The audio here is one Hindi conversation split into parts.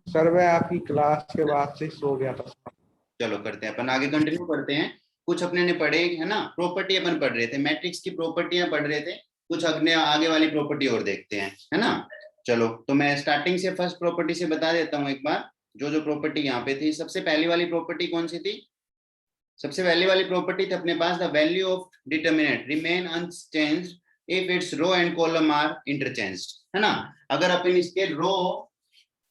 सर मैं आपकी क्लास के बाद से सो गया था। चलो करते हैं अपन आगे, कंटिन्यू करते हैं। कुछ अपने ने पढ़े है ना, प्रॉपर्टी अपन पढ़ रहे थे, मैट्रिक्स की प्रॉपर्टियां पढ़ रहे थे। कुछ अगले आगे वाली प्रॉपर्टी और देखते हैं, है ना। चलो तो मैं स्टार्टिंग से फर्स्ट प्रॉपर्टी से बता देता हूँ एक बार। जो जो प्रॉपर्टी यहाँ पे थी, सबसे पहली वाली प्रॉपर्टी कौन सी थी? सबसे पहली वाली प्रॉपर्टी थी अपने पास, the value of determinant remain unchanged if its row and column are interchanged, है ना। अगर अपन इसके रो,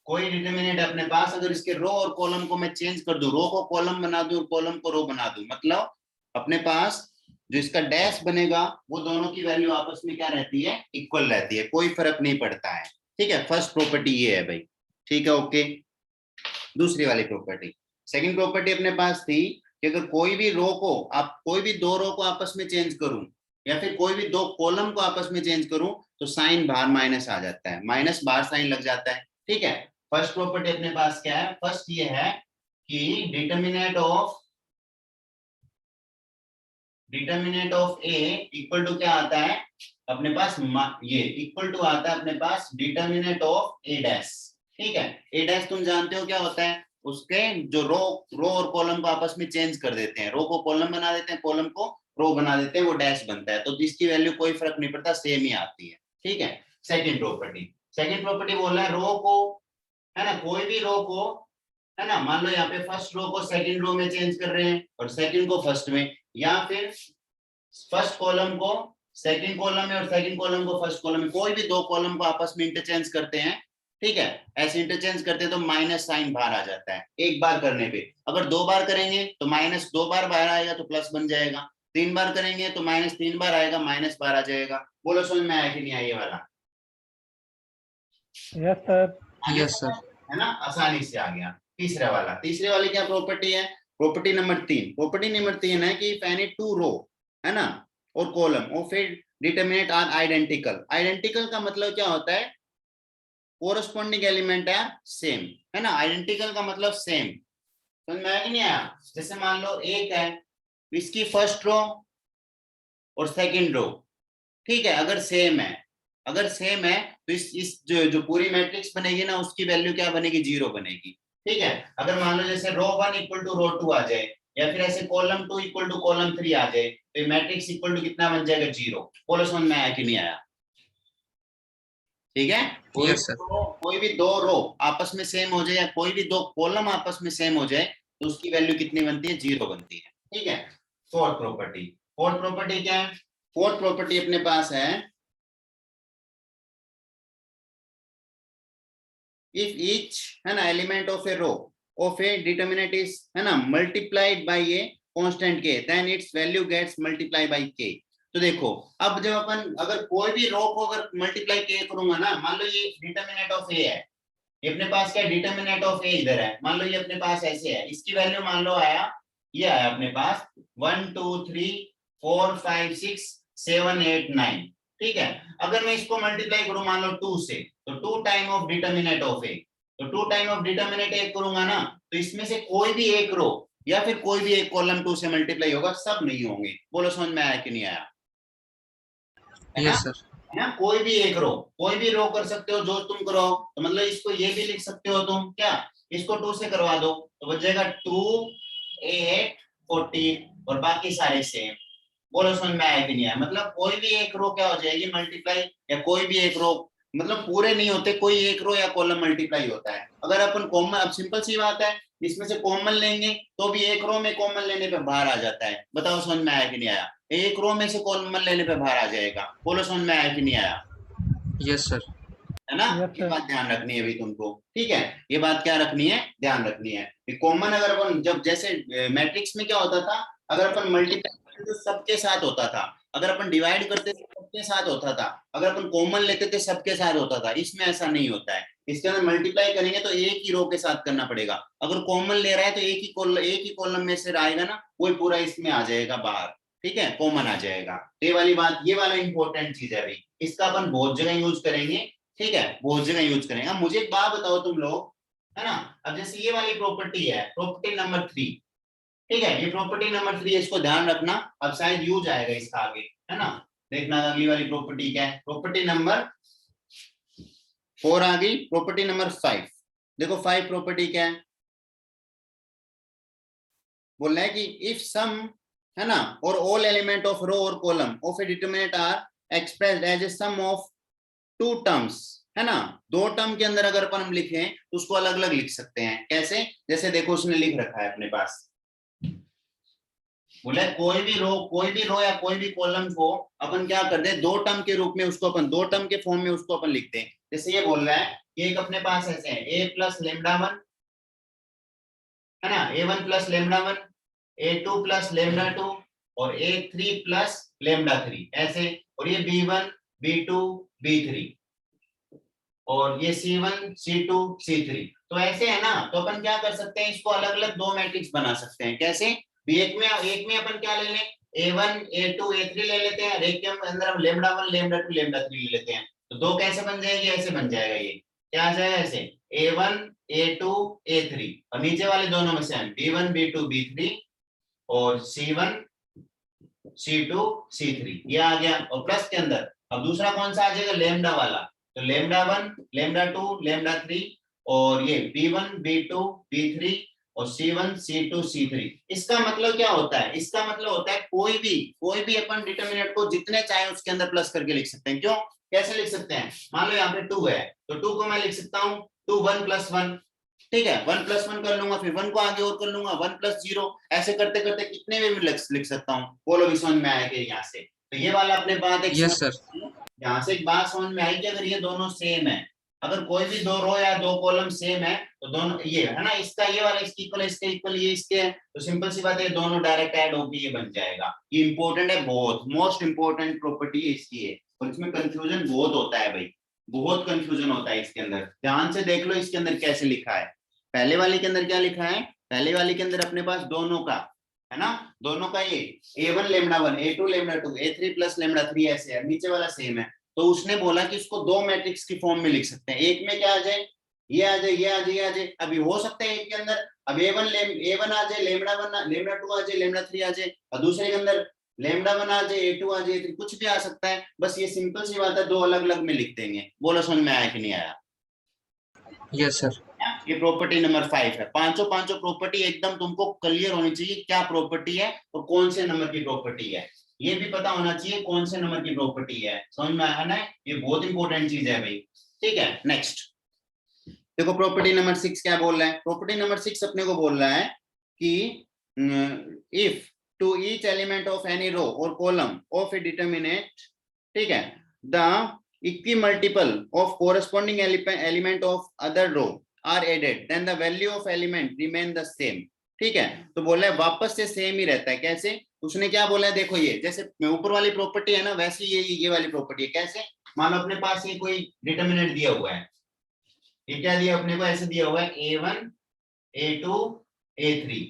कोई डिटर्मिनेंट अपने पास, अगर इसके रो और कॉलम को मैं चेंज कर दूं, रो को कॉलम बना दूं और कॉलम को रो बना दूं, मतलब अपने पास जो इसका डैश बनेगा वो दोनों की वैल्यू आपस में क्या रहती है? इक्वल रहती है, कोई फर्क नहीं पड़ता है। ठीक है, फर्स्ट प्रॉपर्टी ये है भाई। ठीक है, ओके। दूसरी वाली प्रॉपर्टी, सेकंड प्रॉपर्टी अपने पास थी कि अगर कोई भी रो को आप, कोई भी दो रो को आपस में चेंज करूं या फिर कोई भी दो कॉलम को आपस में चेंज करूं तो साइन बाहर माइनस आ जाता है, माइनस बाहर साइन लग जाता है। ठीक है, फर्स्ट प्रॉपर्टी अपने पास क्या है? फर्स्ट ये है कि determinant of A equal to क्या आता है अपने पास? ये इक्वल टू आता है अपने पास डिटर्मिनेंट ऑफ ए डैश। ठीक है, ए डैश तुम जानते हो क्या होता है? उसके जो रो और कॉलम को आपस में चेंज कर देते हैं, रो को कॉलम बना देते हैं, कॉलम को रो बना देते हैं, वो डैश बनता है। तो जिसकी वैल्यू कोई फर्क नहीं पड़ता, सेम ही आती है। ठीक है, सेकंड प्रॉपर्टी बोल रहा है रो को, है ना, कोई भी रो को, है ना, मान लो यहाँ पे फर्स्ट रो को सेकंड रो में चेंज कर रहे हैं और सेकंड को फर्स्ट में, या फिर फर्स्ट कॉलम को सेकंड कॉलम में और सेकंड कॉलम को फर्स्ट कॉलम में, कोई भी दो कॉलम को आपस में इंटरचेंज करते हैं। ठीक है, ऐसे इंटरचेंज करते हैं तो माइनस साइन बाहर आ जाता है एक बार करने पे। अगर दो बार करेंगे तो माइनस दो बार बाहर आएगा तो प्लस बन जाएगा, तीन बार करेंगे तो माइनस तीन बार आएगा, माइनस बाहर आ जाएगा। बोलो समझ में आया कि नहीं आया ये वाला? Yes sir. Yes sir. है ना, आसानी से आ गया। तीसरा वाला, तीसरे वाली क्या प्रॉपर्टी है? Property number 3। प्रॉपर्टी नंबर 3 है कि इफ एनी टू रो, है ना, और कॉलम और फिर डिटरमिनेंट आर आइडेंटिकल। आइडेंटिकल का मतलब क्या होता है? कोरस्पॉन्डिंग एलिमेंट है सेम, है ना। आइडेंटिकल का मतलब सेम, समझ में आया कि नहीं आया? जैसे मान लो एक है, इसकी फर्स्ट रो और सेकंड रो, ठीक है, अगर सेम है, तो इस जो पूरी मैट्रिक्स बनेगी ना, उसकी वैल्यू क्या बनेगी? 0 बनेगी। ठीक है, अगर मान लो जैसे रो 1 इक्वल टू रो 2 आ जाए, या फिर ऐसे कॉलम 2 इक्वल टू कॉलम 3 आ जाए, तो मैट्रिक्स इक्वल टू कितना बन जाएगा? 0। बोलो समझ में आया कि नहीं आया? ठीक है, कोई भी दो रो आपस में सेम हो जाए या कोई भी दो कॉलम आपस में सेम हो जाए तो उसकी वैल्यू कितनी बनती है? 0 बनती है। ठीक है, फोर्थ प्रॉपर्टी क्या है? फोर्थ प्रॉपर्टी अपने पास है, if each, है ना, element of a row of a determinant is, है ना, multiplied by a constant k, then its value gets multiplied by k। तो देखो, अब जब अपन अगर कोई भी रो को अगर मल्टीप्लाई k करूंगा ना, मान लो ये डिटर्मिनेंट ऑफ a है, ये अपने पास क्या? डिटर्मिनेंट ऑफ a इधर है, मान लो ये अपने पास ऐसे है, इसकी वैल्यू मान लो आया, ये आया अपने पास 1 2 3 4 5 6 7 8 9। ठीक है, अगर मैं इसको मल्टीप्लाई करूं मान लो 2 से, तो 2 टाइम ऑफ डिटर्मिनेंट ऑफ ए, तो 2 टाइम ऑफ डिटर्मिनेंट ए करूंगा ना, तो इसमें से कोई भी एक रो या फिर कोई भी एक कॉलम 2 से मल्टीप्लाई होगा, सब नहीं होंगे। बोलो समझ में आया कि नहीं आया? Yes sir. है ना, कोई भी एक रो, कोई भी रो कर सकते हो जो तुम करो, तो मतलब इसको ये भी लिख सकते हो तुम, क्या इसको 2 से करवा दो तो बचेगा 2 8 14 और बाकी सारे सेम। बोलो समझ में आया कि नहीं आया? मतलब कोई भी एक रो क्या हो जाएगी? मल्टीप्लाई, या कोई भी एक रो, मतलब पूरे नहीं होते, कोई एक रो या कॉलम मल्टीप्लाई होता है। अगर अपन कॉमन, अब सिंपल सी बात है, इसमें से कॉमन लेंगे तो भी एक रो में कॉमन लेने पे बाहर आ जाता है। बताओ समझ में आया कि नहीं आया? एक रो में से कॉमन लेने पे बाहर आ जाएगा। बोलो समझ में आया कि नहीं आया? Yes sir. है ना, Yes, ये sir. बात ध्यान रखनी है अभी तुमको। ठीक है, ये बात क्या रखनी है? ध्यान रखनी है। कॉमन अगर अपन, जब जैसे मैट्रिक्स में क्या होता था, अगर अपन मल्टीप्लाई करते तो सबके साथ होता था, अगर अपन डिवाइड करते थे सबके साथ होता था, अगर अपन कॉमन लेते थे सबके साथ होता था। इसमें ऐसा नहीं होता है, इसके अंदर मल्टीप्लाई करेंगे तो एक ही रो के साथ करना पड़ेगा। अगर कॉमन ले रहा है तो एक ही कॉलम में से आएगा ना, वो पूरा इसमें आ जाएगा बाहर। ठीक है, कॉमन आ जाएगा। ये वाली बात, ये वाला इंपॉर्टेंट चीज है भाई, इसका अपन बहुत जगह यूज करेंगे। ठीक है, बहुत जगह यूज करेंगे। मुझे एक बात बताओ तुम लोग, है ना, अब जैसे ये वाली प्रॉपर्टी है, प्रॉपर्टी नंबर 3, ठीक है, ये प्रॉपर्टी नंबर 3 है, इसको ध्यान रखना, अब शायद यूज आएगा इसका आगे, है ना। देखना अगली वाली प्रॉपर्टी क्या है, प्रॉपर्टी नंबर 4 आ गई, प्रॉपर्टी नंबर 5। देखो 5 प्रॉपर्टी क्या है, बोल रहा है कि इफ सम, है ना, और ऑल एलिमेंट ऑफ रो और column of a determinant are expressed as a sum of two terms, है ना, दो टर्म के अंदर अगर अपन हम लिखें तो उसको अलग अलग लिख सकते हैं। कैसे? जैसे देखो उसने लिख रखा है अपने पास, बोले कोई भी रो या कोई भी कॉलम को अपन क्या करते हैं, दो टर्म के रूप में उसको अपन, दो टर्म के फॉर्म में उसको अपन लिखते हैं। जैसे ये बोल रहा है कि एक अपने पास ऐसे है ए प्लस लेमडा वन, है ना, A one plus lambda one, A two plus lambda two और A three plus lambda three, ऐसे। और ये B one B two B three और ये C1 C2 C3, तो ऐसे है ना। तो अपन क्या कर सकते हैं, इसको अलग अलग दो मैट्रिक्स बना सकते हैं। कैसे? एक में अपन क्या ले लें, A1 A2 A3 ले लेते हैं, एक के अंदर हम lambda one lambda two lambda three ले लेते हैं। तो दो कैसे बन जाएगी, ऐसे बन जाएगा, ये क्या आ जाएगा, ऐसे A1 A2 A3 और नीचे वाले दोनों में से हम B1 B2 B3 और C1 C2 C3, ये आ गया। और प्लस के अंदर अब दूसरा कौन सा आ जाएगा, लेमडा वाला, तो lambda one lambda two lambda three और ये B1 B2 B3 और C1 C2 C3। इसका मतलब क्या होता है, इसका मतलब होता है कोई भी अपन डिटरमिनेंट को जितने चाहे उसके अंदर प्लस करके लिख सकते हैं। क्यों, कैसे लिख सकते हैं, मान लो यहाँ पे 2 है तो 2 को मैं लिख सकता हूँ 2 1 + 1, ठीक है, 1 + 1 कर लूंगा, फिर 1 को आगे और कर लूंगा 1 + 0, ऐसे करते करते कितने में भी लिख सकता हूँ। बोलो भी समझ में आएगा यहाँ से? तो ये वाला अपने बात एक यस सर। यहाँ से एक बात समझ में आई कि अगर ये दोनों सेम है, अगर कोई भी दो रो या दो कॉलम सेम है तो दोनों ये है ना, इसका ये वाला इसके इक्वल, इसके इक्वल ये इसके है, तो सिंपल सी बात है दोनों डायरेक्ट ऐड होकर ये बन जाएगा। ये इंपॉर्टेंट है, बहुत मोस्ट इंपॉर्टेंट प्रॉपर्टी इसकी है और इसमें कंफ्यूजन बहुत होता है भाई, बहुत कंफ्यूजन होता है इसके अंदर। ध्यान से देख लो इसके अंदर कैसे लिखा है। पहले वाले के अंदर क्या लिखा है, पहले वाले के अंदर अपने पास दोनों का, है ना, दोनों का ये A1 lambda one A2 lambda two A3 plus lambda three ऐसे है, नीचे वाला सेम है। तो उसने बोला कि इसको दो मैट्रिक्स की फॉर्म में लिख सकते हैं, एक में क्या आ जाए, ये आ जाए, ये आ जाए, ये आ जाए। अभी हो सकता है एक के अंदर अब A1 आ जाए, लेमडा वन लेमडा टू आ जाए, लेमडा थ्री आ जाए, और दूसरे के अंदर लेमडा वन आ जाए, A2 आ जाए, कुछ भी आ सकता है। बस ये सिंपल सी बात है, दो अलग अलग में लिख देंगे। बोलो समझ में आया कि नहीं आया? Yes sir. ये प्रॉपर्टी नंबर 5 है। पांचों प्रॉपर्टी एकदम तुमको क्लियर होनी चाहिए, क्या प्रॉपर्टी है और कौन से नंबर की प्रॉपर्टी है, ये भी पता होना चाहिए कौन से नंबर की प्रॉपर्टी है। समझ में आया ना? ये बहुत इंपॉर्टेंट चीज है भाई। ठीक है, नेक्स्ट देखो प्रॉपर्टी नंबर 6 क्या बोल रहा है। प्रॉपर्टी नंबर 6 अपने को बोल रहा है कि if to each element of any row और कॉलम ऑफ ए डिटरमिनेंट, ठीक है, the equimultiple of corresponding element of other row are added then the value of element remain the same. ठीक है, तो बोला है वापस से सेम ही रहता है। कैसे? उसने क्या बोला है, देखो ये जैसे ऊपर वाली प्रॉपर्टी है ना, वैसे ये वाली प्रॉपर्टी है। कैसे? मान लो अपने पास ये कोई डिटरमिनेंट दिया हुआ है, ये क्या दिया अपने को, ऐसे दिया हुआ है A1 A2 A3,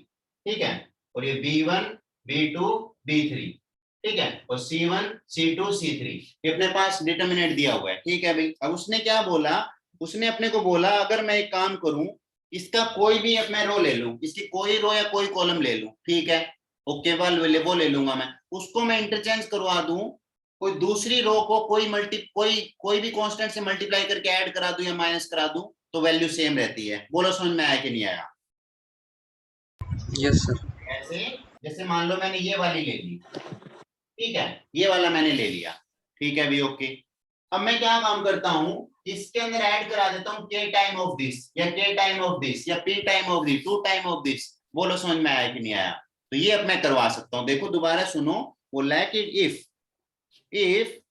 ठीक है, और ये B1 B2 B3, ठीक है, और C1 C2 C3, ये अपने पास डिटरमिनेंट दिया हुआ है। ठीक है भाई, अब उसने क्या बोला, उसने अपने को बोला अगर मैं एक काम करूं, इसका कोई भी अब मैं रो ले लूं, इसकी कोई रो या कोई कॉलम ले लूं, ठीक है, ओके वो ले लूंगा मैं, उसको मैं इंटरचेंज करवा दूं, कोई दूसरी रो को कोई भी कांस्टेंट से मल्टीप्लाई करके ऐड करा दूं या माइनस करा दूं, तो वैल्यू सेम रहती है। बोलो समझ में आया कि नहीं आया? Yes sir. ऐसे जैसे मान लो मैंने ये वाली ले ली, ठीक है, ये वाला मैंने ले लिया, ठीक है भी, ओके। अब मैं क्या काम करता हूं, इसके अंदर ऐड करा देता हूं k टाइम ऑफ दिस या k टाइम ऑफ दिस या p time of this 2 time of this. बोलो समझ में आया कि नहीं आया? तो ये अब मैं करवा सकता हूं। देखो दोबारा सुनो, बोला है कि इफ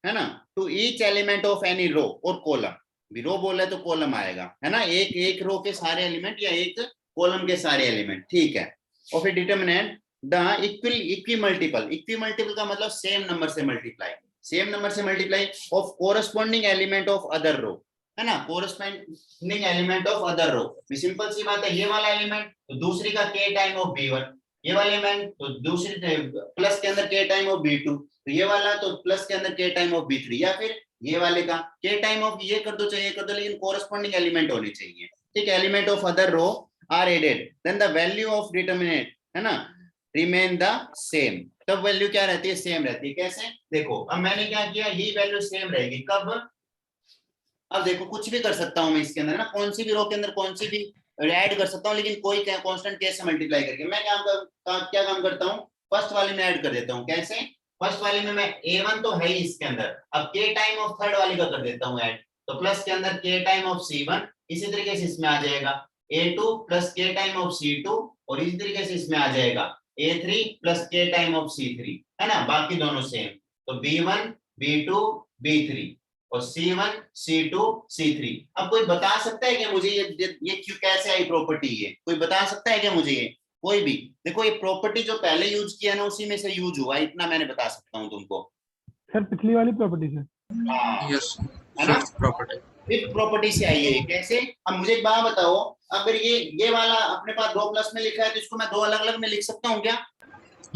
है ना, to each element of any row और कॉलम, भी रो बोला है तो कॉलम आएगा, है ना, एक रो के सारे एलिमेंट या एक कॉलम के सारे एलिमेंट, ठीक है, और फिर डिटरमिनेंट द इक्वी मल्टीपल का मतलब सेम नंबर से multiply of corresponding element of other row, है ना, corresponding element of other row. Simple सी बात है, ये वाला एलिमेंट तो दूसरी का k टाइम ऑफ B1, ये वाला एलिमेंट तो दूसरी प्लस के अंदर k टाइम ऑफ B2, तो ये वाला तो प्लस के अंदर k टाइम ऑफ B3, या फिर ये वाले का k टाइम ऑफ ये कर दो, चाहिए कर दो, लेकिन कोरस्पॉन्डिंग एलिमेंट होने चाहिए। ठीक है, element of other row are added then the value of determinant, है ना, रिमेन द सेम। तब वैल्यू क्या रहती है, सेम रहती है। कैसे? देखो अब मैंने क्या किया, ये वैल्यू सेम रहेगी कब, अब देखो कुछ भी कर सकता हूँ मैं इसके अंदर ना, कौन सी भी रो के अंदर कौन सी भी ऐड कर सकता हूँ, लेकिन कोई कांस्टेंट के से मल्टीप्लाई करके मैं क्या काम करता हूँ, फर्स्ट वाले में ऐड कर देता हूँ। कैसे? फर्स्ट वाले में मैं A1 तो है ही इसके अंदर, अब k टाइम ऑफ थर्ड वाली का कर देता हूँ ऐड, तो प्लस के अंदर k टाइम ऑफ C1, इसी तरीके से इसमें आ जाएगा A2 plus k time of C2, और इसी तरीके से इसमें आ जाएगा A3 plus k time of C3, है ना, बाकी दोनों सेम, तो B1 B2 B3 और C1 C2 C3। अब कोई बता सकता है क्या मुझे ये क्यों कैसे आई प्रॉपर्टी, ये कोई बता सकता है क्या मुझे? ये कोई भी देखो, ये प्रॉपर्टी जो पहले यूज किया ना उसी में से यूज हुआ, इतना मैंने बता सकता हूँ तुमको। सर पिछली वाली प्रॉपर्टी से। हाँ, यस, है ना, फिफ्थ प्रॉपर्टी। फिफ्थ प्रॉपर्टी से आई है। कैसे? अब मुझे एक बात बताओ, अगर ये वाला अपने पास 2 प्लस में लिखा है तो इसको मैं 2 अलग अलग में लिख सकता हूँ क्या?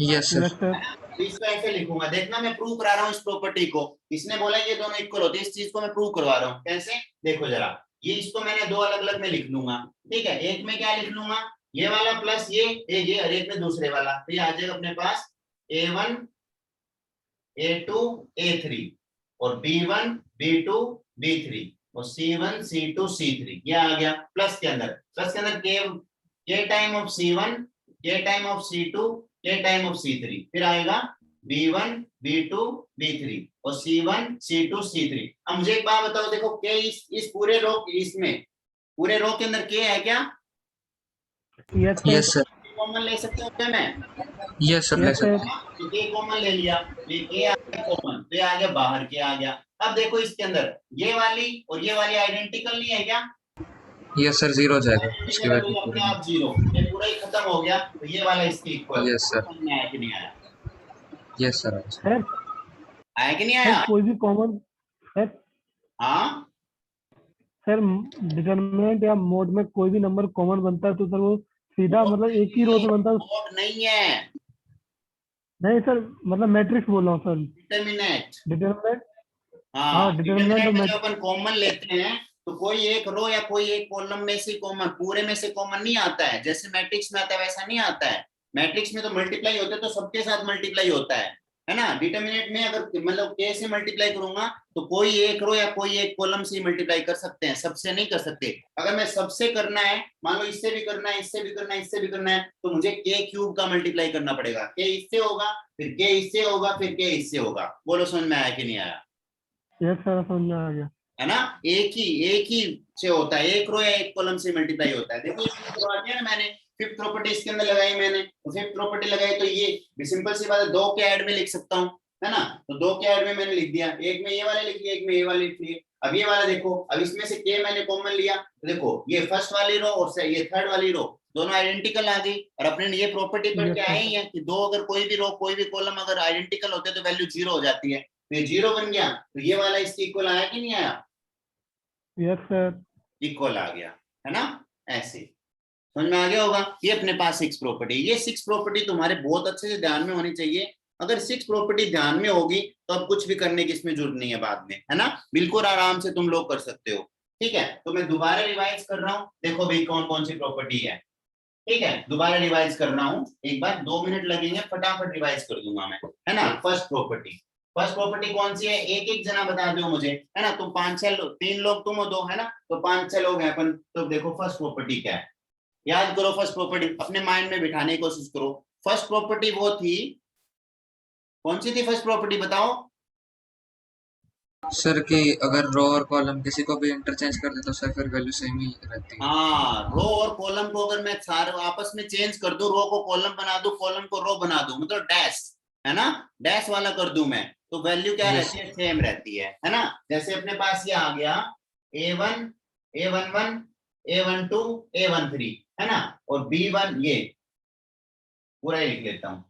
Yes sir. Yes sir. तो इसको ऐसे लिखूंगा, देखना मैं प्रूव करा रहा हूँ इस प्रॉपर्टी को, इसने बोला ये दोनों इक्वल होते हैं, इस चीज को मैं प्रूव करवा रहा हूँ। कैसे? देखो जरा, ये इसको मैंने 2 अलग अलग में लिख लूंगा, ठीक है, एक में क्या लिख लूंगा, ये वाला प्लस ये और एक में दूसरे वाला, तो ये आ जाएगा अपने पास A1 A2 A3 और B1 B2 B3 और C1 C2 C3, ये आ गया प्लस के अंदर, k time of C1 k time of C2 k time of C3, फिर आएगा B1 B2 B3 और C1 C2 C3। अब मुझे एक बात बताओ, देखो k इस पूरे रो, इसमें पूरे रो के अंदर k है क्या? Yes yes sir. Sir. Common ले सकते हो क्या मैं? यस सर, ले यस सकते सर। हैं। तो ये कॉमन ले लिया, तो ये आ गया कॉमन, तो ये आ गया बाहर, के आ गया। अब देखो इसके अंदर ये वाली और ये वाली आइडेंटिकल नहीं है क्या? यस सर, जीरो हो जाएगा, इसकी आइडेंटिकल वैल्यू हो पूरी अपने आप नहीं। 0, ये पूरा ही खत्म हो गया, तो ये वाला इसके इक्वल। Yes sir. समझ में आया कि नहीं आया? Yes sir. सर आया कि नहीं सर आया? कोई भी कॉमन सर हाँ, सर डिटरमिनेंट या मोड में कोई भी नंबर कॉमन बनता है तो सर वो सीधा मोड मतलब एक ही रो नहीं, से बनता है। मोड नहीं है, नहीं सर, मतलब मैट्रिक्स बोल रहा हूँ सर। डिटरमिनेंट। डिटरमिनेंट। हाँ हाँ, डिटरमिनेंट और डिटरमिनेंट में जब मैट्रिक्स। अपन कॉमन लेते हैं तो कोई एक रो या कोई एक कॉलम में से कॉमन, पूरे में से कॉमन नहीं आता है, जैसे मैट्रिक्स में आता है वैसा नहीं आता है। मैट्रिक्स में तो मल्टीप्लाई होते तो सबके साथ मल्टीप्लाई होता है ना। डिटरमिनेंट में अगर मतलब के से मल्टीप्लाई करूंगा तो कोई एक रो या कोई एक कॉलम से मल्टीप्लाई कर सकते हैं, सबसे नहीं कर सकते। अगर मैं सबसे करना है, मान लो इससे भी करना है, इससे भी करना है, इससे भी करना है, तो मुझे के क्यूब का मल्टीप्लाई करना पड़ेगा। के इससे होगा, फिर के इससे होगा, फिर के इससे होगा। बोलो समझ में आया कि नहीं आया? यस सर, समझ में आ गया। है ना, एक ही से होता है, एक रो या एक कॉलम से मल्टीप्लाई होता है। देखो इसमें करवा दिया ना मैंने, फिफ्थ प्रॉपर्टी इसके अंदर लगाई मैंने, तो फिफ्थ प्रॉपर्टी लगाई तो ये सिंपल सी बात है, 2 के ऐड में लिख सकता हूँ, है ना। तो 2 के ऐड में मैंने लिख दिया, एक में ये वाले लिख दिया, एक में ये वाले लिख दिए। अब ये वाला देखो, अब इसमें से के मैंने कॉमन लिया, तो देखो ये फर्स्ट वाली रो और ये थर्ड वाली रो दोनों आइडेंटिकल आ गई। और अपने ये प्रॉपर्टी पढ़ यस के सर। आए ही है कि दो अगर कोई भी रो कोई भी कॉलम अगर आइडेंटिकल होते हैं तो वैल्यू 0 हो जाती है, तो ये 0 बन गया, तो ये वाला इसके इक्वल आया कि नहीं आया? Yes sir. इक्वल आ गया, है ना। ऐसे समझ में आ गया होगा। ये अपने पास 6 प्रॉपर्टी, ये 6 प्रॉपर्टी तुम्हारे बहुत अच्छे से ध्यान में होनी चाहिए। अगर 6 प्रॉपर्टी ध्यान में होगी तो अब कुछ भी करने की इसमें जरूरत नहीं है बाद में, है ना, बिल्कुल आराम से तुम लोग कर सकते हो। ठीक है, तो मैं दोबारा रिवाइज कर रहा हूँ, देखो भाई कौन कौन सी प्रॉपर्टी है। ठीक है, दोबारा रिवाइज कर रहा हूँ, एक बार 2 मिनट लगेंगे, फटाफट रिवाइज कर दूंगा मैं, है ना। फर्स्ट प्रॉपर्टी कौन सी है, एक एक जना बता दो मुझे, है ना। तुम 5-6 लोग, 3 लोग तुम हो, 2 है ना, तो 5-6 लोग हैं अपन। तो देखो फर्स्ट प्रॉपर्टी क्या है, याद करो। फर्स्ट प्रॉपर्टी अपने माइंड में बिठाने की कोशिश करो। फर्स्ट प्रॉपर्टी वो थी, कौन सी थी फर्स्ट प्रॉपर्टी बताओ? सर कि अगर रो और कॉलम किसी को भी इंटरचेंज कर दे तो सर फिर वैल्यू सेम ही रहती है। हाँ, रो और कॉलम को अगर मैं सारे आपस में चेंज कर दूं, रो को कॉलम बना दूं, कॉलम को रो बना दूं, मतलब डैश, है ना, डैश वाला कर दूं मैं, तो वैल्यू क्या यस। रहती है, सेम रहती है ना। जैसे अपने पास ये आ गया A1 A11 A12 A13, है ना, और B1, ये पूरा ही लिख लेता हूँ,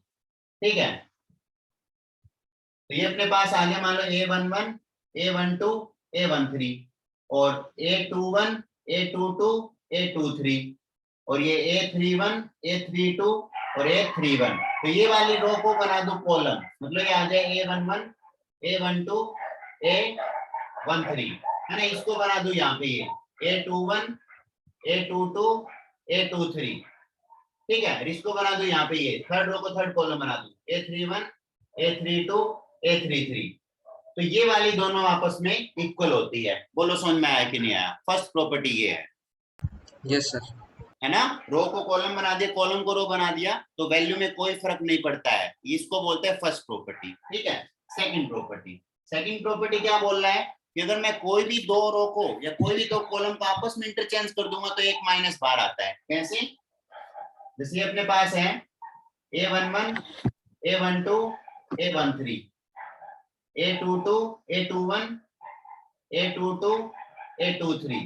ठीक है। तो ये अपने पास आ गया, मान लो A11 A12 A13 और A21 A22 A23 और ये A31 A32 और A31। तो ये वाली रो को बना दो कॉलम, मतलब ये आ जाए A11 A12 A13, है ना, इसको बना दो यहाँ पे ये A21 A22 A23, ठीक है। इसको बना दो यहाँ पे, ये थर्ड रो को थर्ड कॉलम बना दो A31 A32 A33, तो ये वाली दोनों आपस में इक्वल होती है। बोलो समझ में आया कि नहीं आया? फर्स्ट प्रॉपर्टी ये है, यस सर। है ना। रो को कॉलम बना दिया, कॉलम को रो बना दिया, तो वैल्यू में कोई फर्क नहीं पड़ता है। इसको बोलते हैं फर्स्ट प्रॉपर्टी, ठीक है। सेकंड प्रॉपर्टी क्या बोल रहा है कि अगर मैं कोई भी दो रो को या कोई भी दो कॉलम को आपस में इंटरचेंज कर दूंगा तो एक माइनस बाहर आता है। कैसे? जैसे अपने पास है A11, A12, A13, A22, A21, A22, A23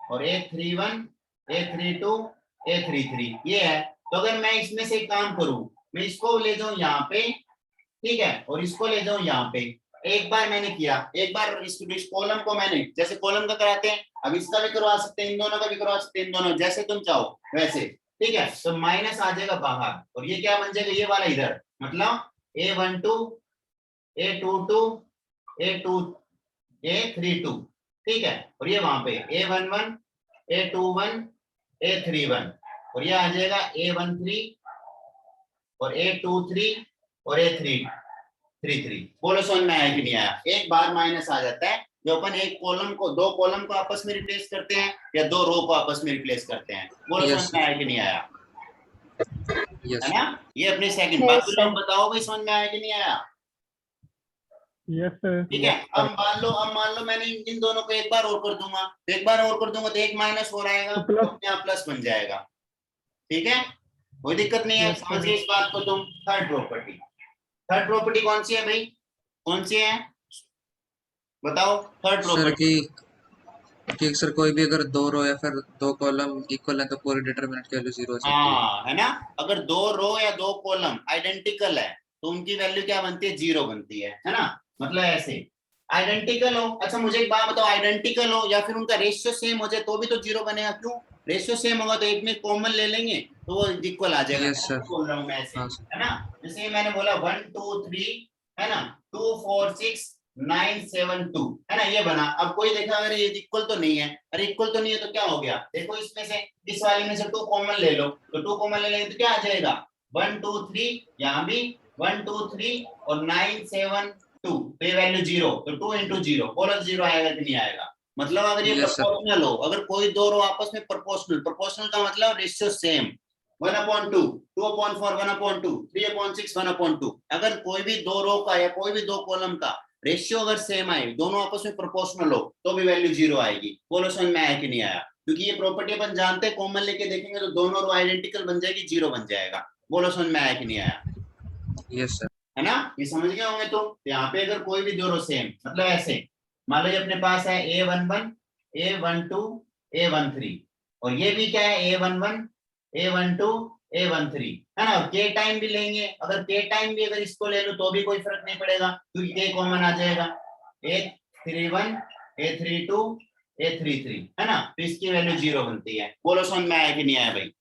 और A31, A32, A33 ये है। तो अगर मैं इसमें से एक काम करूं, मैं इसको ले जाऊं यहाँ पे, ठीक है, और इसको ले जाऊं यहाँ पे। एक बार मैंने किया, एक बार इस कॉलम को मैंने, जैसे कॉलम का कराते हैं, अब इसका भी करवा सकते हैं, इन दोनों का भी करवा सकते हैं, इन दोनों जैसे तुम चाहो वैसे, ठीक है। तो माइनस आ जाएगा बाहर और ये क्या बन जाएगा, ये वाला इधर, मतलब A12, A22, A32, ठीक है। और ये वहां पे A11, A21, A31 और ये आ जाएगा A13 और A23 और A33। बोलो समझ में आया कि नहीं आया? एक बार माइनस आ जाता है जो अपन एक कॉलम को, दो कॉलम को आपस में रिप्लेस करते हैं या दो रो को आपस में रिप्लेस करते हैं। बोलो Yes, समझ में आया कि नहीं आया? यस है ना। ये अपनी सेकंड। Yes, बाकी sir. लोग बताओ भाई समझ में आया कि नहीं आया? Yes sir. ठीक है। अब मान लो मैंने इन दोनों को एक बार और कर दूंगा, तो एक बार और कर दूंगा तो एक माइनस हो रहेगा, तो तो प्लस। अपने आप प्लस बन जाएगा। ठीक है, कोई दिक्कत नहीं है, Yes, sir. समझिए इस बात को तुम। थर्ड प्रॉपर्टी कौन सी है भाई? कौन सी है बताओ? Third sir property. कि सर कोई भी अगर दो रो या फिर दो कॉलम इक्वल है तो पूरी डिटरमिनेंट की वैल्यू 0 हो जाती है। हाँ, है ना। अगर दो रो या दो कॉलम आइडेंटिकल है तो उनकी वैल्यू क्या बनती है? 0 बनती है ना। मतलब ऐसे आइडेंटिकल हो, अच्छा मुझे एक बात बताओ, आइडेंटिकल हो या फिर उनका रेशियो सेम हो जाए तो भी तो 0 बनेगा। क्यों? रेशियो सेम होगा तो एक में कॉमन ले लेंगे तो वो इक्वल आ जाएगा। Yes sir. बोल रहा हूँ मैं ऐसे, हाँ सर। है ना। जैसे मैंने बोला 1 2 3, है ना, 2 4 6 9 7 2, है ना, ये बना। अब कोई देखा अगर ये इक्वल तो नहीं है, अरे इक्वल तो नहीं है तो क्या हो गया? देखो इसमें से, इस वाले में से 2 कॉमन ले लो, तो 2 कॉमन ले लेंगे तो क्या आ जाएगा? 1 2 3, यहाँ भी 1 2 3 और 9 7 2, तो ये वैल्यू 0, तो 2 into 0, बोलो 0 आएगा कि नहीं आएगा? मतलब अगर ये यस सर। प्रोपोर्शनल हो, अगर कोई दो रो आपस में प्रोपोर्शनल का मतलब रेशियो सेम, 1/2, 2/4, 1/2, 3/6, 1/2। अगर कोई भी दो रो का या कोई भी दो कॉलम का रेशियो अगर सेम आए, दोनों आपस में प्रोपोर्शनल हो, तो भी वैल्यू 0 आएगी। बोलो समझ में आया कि नहीं आया? क्योंकि ये प्रॉपर्टी अपन जानते हैं, कॉमन लेके देखेंगे तो दोनों रो आइडेंटिकल बन जाएगी, 0 बन जाएगा। बोलो समझ में आया कि नहीं आया? Yes sir. है ना, ये समझ गए होंगे। तो यहाँ पे अगर कोई भी दो रो सेम, मतलब ऐसे मान लो ये अपने पास है A11, A12, A13 और ये भी क्या है A11, A12, A13, है ना। K टाइम भी लेंगे, अगर K टाइम भी अगर इसको ले लो तो भी कोई फर्क नहीं पड़ेगा क्योंकि K कॉमन आ जाएगा। A31, A32, A33, है ना, तो इसकी वैल्यू 0 बनती है। बोलो समझ में आया कि नहीं आया भाई?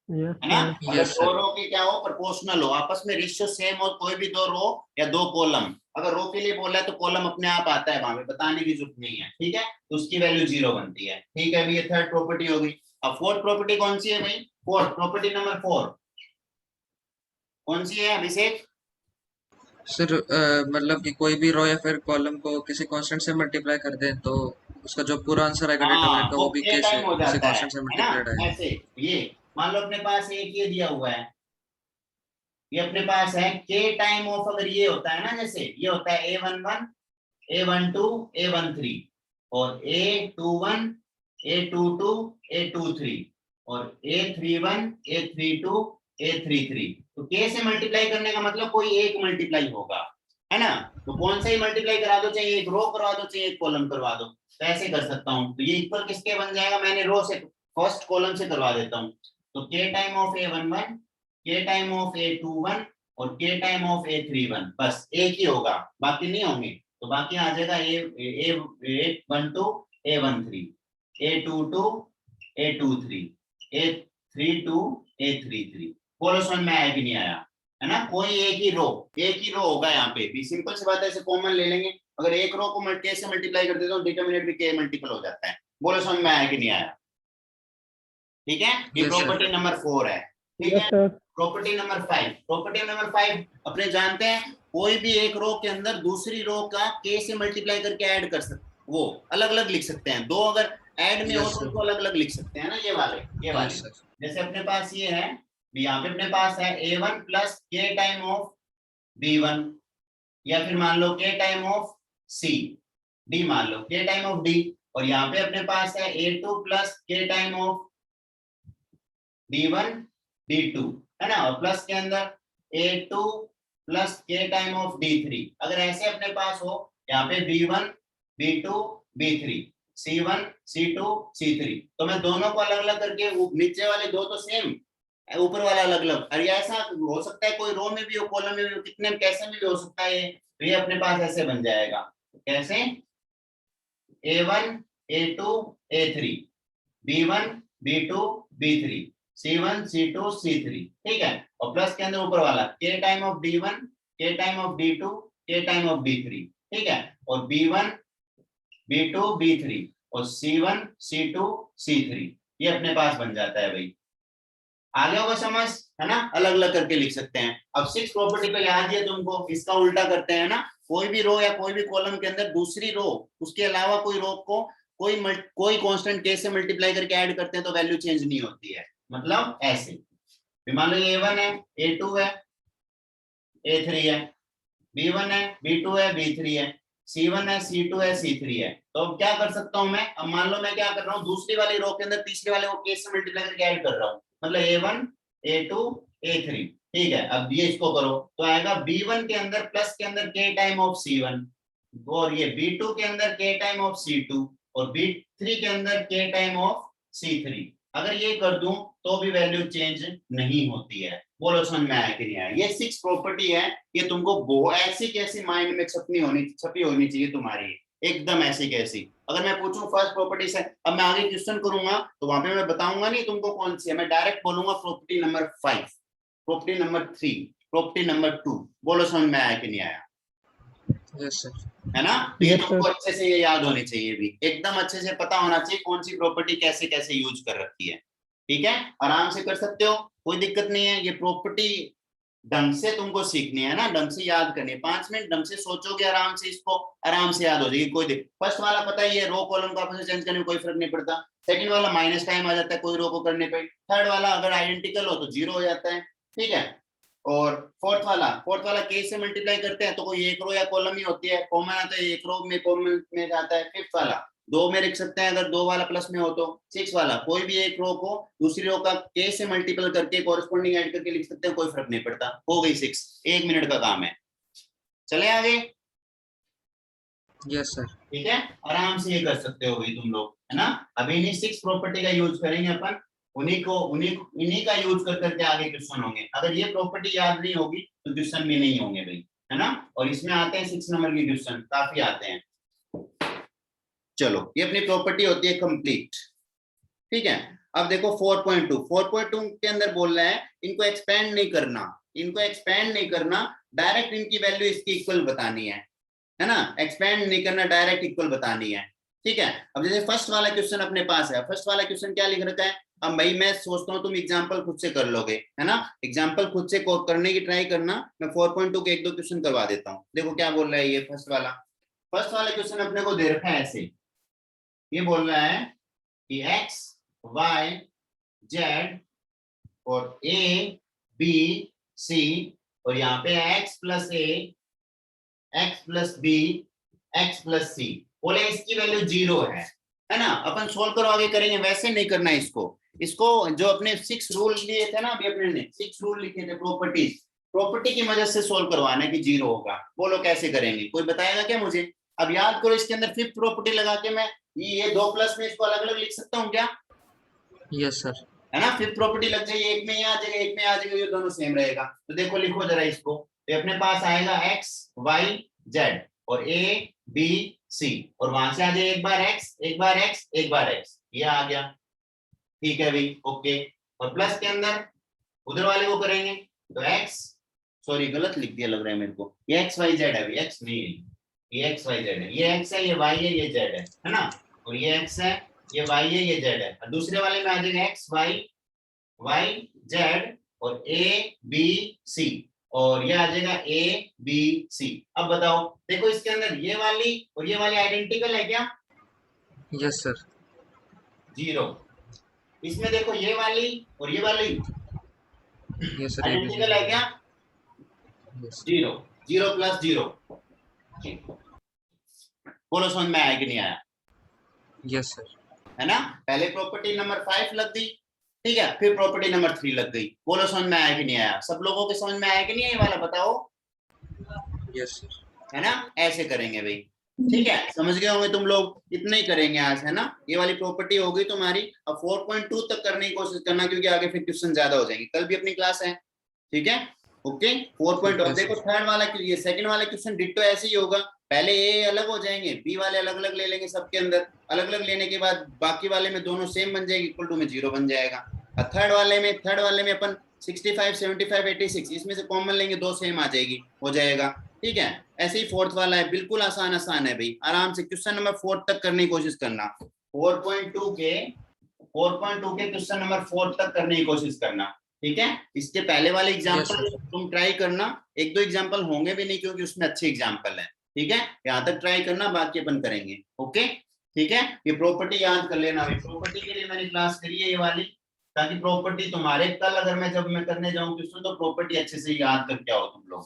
यस है ना। सर। अगर यस दो सर। रो की क्या हो, प्रोपोर्शनल हो, आपस में रेशियो सेम हो, कोई भी दो रो या दो कॉलम, अगर रो के लिए बोला है तो कॉलम अपने आप आता है, वहां पे बताने की जरूरत नहीं है। ठीक है, तो उसकी वैल्यू 0 बनती है। ठीक है, अभी ये थर्ड प्रॉपर्टी हो गई। अब फोर्थ प्रॉपर्टी कौन सी है भाई? फोर्थ प्रॉपर्टी नंबर 4 कौन सी है अभिषेक? सर मतलब कि कोई भी रो या फिर कॉलम को किसी कांस्टेंट से मल्टीप्लाई कर दें तो उसका जो पूरा आंसर आएगा डिटरमिनेंट हाँ, का वो वो भी के कैसे टाइम हो किसी जाता कांस्टेंट से है ना। मल्टीप्लाइड आएगा। ऐसे ये मान लो अपने पास एक ये दिया हुआ है, ये अपने पास है के टाइम ऑफ, अगर ये होता है ना, जैसे ये होता है A11, A12, A13 और A21, A22, A23 और A31, A32, A33। तो K से मल्टीप्लाई करने का मतलब कोई एक मल्टीप्लाई होगा, है ना। तो कौन सा ही मल्टीप्लाई करा दो, चाहे एक रो करवा दो चाहे एक कॉलम करवा दो, तो ऐसे कर सकता हूँ। तो ये इक्वल किसके बन जाएगा? मैंने रो से, फर्स्ट कॉलम से करवा देता हूँ। तो K time of A11, K time of A21 और K टाइम ऑफ A31, बस एक ही होगा, बाकी नहीं होंगे। तो बाकी आ जाएगा A12, A13, A22, A23, A32, A33। बोलो समझ में आया कि नहीं आया? है ना, कोई एक ही रो होगा यहाँ पे भी। सिंपल सी बात है, ऐसे कॉमन ले लेंगे, अगर एक रो को K से मल्टीप्लाई कर देते हो डिटरमिनेंट भी K मल्टीपल हो जाता है। बोलो समझ में आया कि नहीं आया? ठीक है, ये यस सर। प्रॉपर्टी नंबर 4 है। ठीक यस है, सर। प्रॉपर्टी नंबर 5 अपने जानते हैं कोई भी एक रो के अंदर दूसरी रो का k से मल्टीप्लाई करके ऐड कर सकते, वो अलग अलग लिख सकते हैं। दो अगर ऐड में हो यस तो सर, उनको अलग अलग लिख सकते हैं ना, ये वाले। यस सर, जैसे अपने पास ये है, यहाँ पे अपने पास है a1 plus k time of b1, या फिर मान लो k time of c, d मान लो k टाइम ऑफ d, और यहाँ पे अपने पास है a2 plus k time of d1 d2, है ना, और प्लस के अंदर a2 plus k time of d3। अगर ऐसे अपने पास हो यहाँ पे b1 b2 b3 c1 c2 c3, तो मैं दोनों को अलग अलग करके, नीचे वाले दो तो सेम, ऊपर वाला अलग अलग, और ये ऐसा हो सकता है कोई रो में भी हो, कॉलम में भी हो, कितने कैसे में भी हो सकता है। तो ये अपने पास ऐसे बन जाएगा, कैसे, a1 a2 a3 b1 b2 b3 c1 c2 c3, ठीक है, और प्लस के अंदर ऊपर वाला k time of d1 k time of d2 k time of d3, ठीक है, और b1 b2 b3 और c1 c2 c3, ये अपने पास बन जाता है भाई। आगे होगा समझ, है ना, अलग अलग करके लिख सकते हैं। अब 6 प्रॉपर्टी तो याद ही है तुमको, इसका उल्टा करते हैं ना, कोई भी रो या कोई भी कॉलम के अंदर दूसरी रो, उसके अलावा कोई रो को कोई कांस्टेंट k से मल्टीप्लाई करके ऐड करते हैं तो वैल्यू चेंज नहीं होती है, मतलब ऐसे। मान लो a1 है, a2 है, a3 है, b1 है, b2 है, b3 है, c1 है, c2 है, c3 है। तो अब क्या कर सकता हूं मैं, अब मान लो मैं क्या कर रहा हूँ, दूसरी वाली रो के अंदर तीसरे वाले को k से मल्टीप्लाई करके ऐड कर रहा हूँ, मतलब a1 a2 a3, ठीक है। अब ये इसको करो तो आएगा b1 के अंदर प्लस के अंदर k टाइम ऑफ c1, और ये b2 के अंदर k टाइम ऑफ c2, और b3 के अंदर k टाइम ऑफ c3। अगर ये कर दूं तो भी वैल्यू चेंज नहीं होती है। बोलो समझ में आया कि नहीं आया। ये 6 प्रॉपर्टी है, ये तुमको वो ऐसी कैसी माइंड में छपी होनी चाहिए तुम्हारी, एकदम ऐसी कैसी। अगर मैं पूछूं फर्स्ट प्रॉपर्टी से, अब मैं आगे क्वेश्चन करूंगा तो वहां पे मैं बताऊंगा नहीं तुमको कौन सी है, मैं डायरेक्ट बोलूंगा property number 5, property number 3, property number 2। बोलो समझ में आया कि नहीं आया, यस सर, है ना। तो ये Yes, तुमको sir. अच्छे से ये याद होनी चाहिए, भी एकदम अच्छे से पता होना चाहिए कौन सी प्रॉपर्टी कैसे कैसे यूज कर रखी है, ठीक है। आराम से कर सकते हो, कोई दिक्कत नहीं है। ये प्रॉपर्टी ढंग से तुमको सीखनी है ना, ढंग से याद करनी है। 5 मिनट ढंग से सोचोगे आराम से, इसको आराम से याद हो जाएगी। कोई फर्स्ट वाला पता ही है, रो कॉलम को आपस में चेंज करने में कोई फर्क नहीं पड़ता। सेकंड वाला माइनस टाइम आ जाता है कोई रो को करने पे। थर्ड वाला अगर आइडेंटिकल हो तो 0 हो जाता है, ठीक है। और फोर्थ वाला k से मल्टीप्लाई करते हैं तो कोई एक रो या कॉलम ही होती है, कॉमन आता है, एक रो में कॉमन में जाता है। फिफ्थ वाला 2 में लिख सकते हैं अगर 2 वाला प्लस में हो तो। 6 वाला कोई भी एक रो को दूसरी रो का k से मल्टीपल करके कॉरेस्पॉन्डिंग ऐड करके लिख सकते हैं, कोई फर्क नहीं पड़ता। हो गई 6, 1 मिनट का काम है। चले आगे, यस सर, ठीक है, आराम से ये कर सकते हो भाई तुम लोग, है ना। अभी इन्हीं 6 प्रॉपर्टी का यूज करेंगे अपन, इन्हीं का यूज कर करके आगे क्वेश्चन होंगे। अगर ये प्रॉपर्टी याद नहीं होगी तो क्वेश्चन भी नहीं होंगे भाई, है ना। और इसमें आते हैं 6 नंबर के क्वेश्चन, काफी आते हैं। चलो, ये अपनी प्रॉपर्टी होती है कंप्लीट, ठीक है। अब देखो 4.2 के अंदर बोल रहा है इनको एक्सपेंड नहीं करना, डायरेक्ट इनकी वैल्यू इसकी इक्वल बतानी है ना। एक्सपेंड नहीं करना, डायरेक्ट इक्वल बतानी है, ठीक है। अब जैसे फर्स्ट वाला क्वेश्चन अपने पास है, फर्स्ट वाला क्वेश्चन क्या लिख रखा है। अब भाई मैं सोचता हूँ तुम एग्जांपल खुद से कर लोगे, है ना। एग्जांपल खुद से करने की ट्राई करना, मैं 4.2 के 1-2 क्वेश्चन करवा देता हूँ। देखो क्या बोल रहा है ये फर्स्ट वाला क्वेश्चन अपने को दे रखा है ऐसे। ये बोल रहा है कि x y z और a b c, और यहाँ पे x plus a x plus b x plus c, बोले इसकी वैल्यू 0 है ना। अपन सोल्व करो आगे करेंगे, वैसे नहीं करना है इसको जो अपने 6 रूल लिए थे ना, अभी अपने ने 6 रूल लिखे थे प्रॉपर्टी की मदद से सोल्व करवाना है कि 0 होगा। बोलो कैसे करेंगे, कोई बताएगा क्या मुझे। अब याद करो, इसके अंदर फिफ्थ प्रॉपर्टी लगा के मैं ये 2 प्लस में इसको अलग अलग लिख सकता हूँ क्या, यस सर, है ना। फिफ्थ प्रॉपर्टी लग जाएगी, एक में आ जाएगा, एक में आ जाएगा, ये दोनों सेम रहेगा। तो देखो लिखो जरा इसको, तो अपने पास आएगा x y z और a b c, और वहां से आ जाए एक बार x एक बार x एक बार x, ये आ गया, ठीक है भाई, ओके। और प्लस के अंदर उधर वाले को करेंगे तो x, सॉरी गलत लिख दिया लग रहा है मेरे को, ये x y z है अभी, x नहीं है, ये x y z है, ये x है, ये y है, ये z है ना। और ये x है, ये y है, ये z है। और दूसरे वाले में आ जाएगा x y y z और a b c, और ये आ जाएगा ABC। अब बताओ, देखो इसके अंदर ये वाली और ये वाली आइडेंटिकल है क्या? Yes sir. 0। इसमें देखो ये वाली और ये वाली यस सर, ये भी आइडेंटिकल है क्या? यस। 0। 0 + 0। बोलो समझ में आया कि नहीं आया? Yes sir. है ना? पहले प्रॉपर्टी नंबर 5 लग गई, ठीक है, फिर प्रॉपर्टी नंबर 3 लग गई। बोलो समझ में आया कि नहीं आया? सब लोगों के समझ में आया कि नहीं ये वाला बताओ? Yes sir. है ना? ऐसे करेंगे भाई, ठीक है, समझ गए होंगे तुम लोग। इतना ही करेंगे आज, है ना? ये वाली प्रॉपर्टी हो गई तुम्हारी। अब 4.2 तक करने की कोशिश करना, क्योंकि आगे फिर क्वेश्चन ज्यादा हो जाएंगे। कल भी अपनी क्लास है, ठीक है? ओके, 4.2। है देखो सर। थर्ड वाला, ये सेकंड वाला क्वेश्चन डिट्टो ऐसे ही होगा। पहले ए अलग हो जाएंगे, बी वाले अलग अलग ले लेंगे, सबके अंदर अलग अलग लेने के बाद बाकी वाले में दोनों सेम बन जाएगी, इक्वल टू में 0 बन जाएगा। और थर्ड वाले में अपन 65, 75, 86 इसमें से कॉमन लेंगे, 2 सेम आ जाएगी, हो जाएगा, ठीक है? ऐसे ही फोर्थ वाला है, बिल्कुल आसान आसान है भाई, आराम से क्वेश्चन नंबर 4 तक करने की कोशिश करना। 4.2 के क्वेश्चन नंबर 4 तक करने की कोशिश करना, ठीक है? इसके पहले वाले एग्जाम्पल तुम ट्राई करना, 1-2 एग्जाम्पल होंगे भी नहीं क्योंकि उसमें अच्छे एग्जाम्पल है, ठीक है? यहाँ तक ट्राई करना, बाकी अपन करेंगे। ओके, ठीक है? ये प्रॉपर्टी याद कर लेना। प्रॉपर्टी के लिए मैंने क्लास करी है ये वाली, ताकि प्रॉपर्टी तुम्हारे कल अगर मैं करने जाऊं क्वेश्चन तो प्रॉपर्टी अच्छे से याद करके आओ तुम लोग,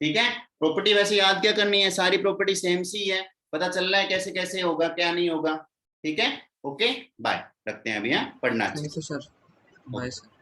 ठीक है? प्रॉपर्टी वैसे याद क्या करनी है, सारी प्रॉपर्टी सेम सी है, पता चल रहा है कैसे कैसे होगा क्या नहीं होगा, ठीक है? ओके, बाय, रखते हैं अभी, पढ़ना अच्छे थैंक से। You sir. Bye sir.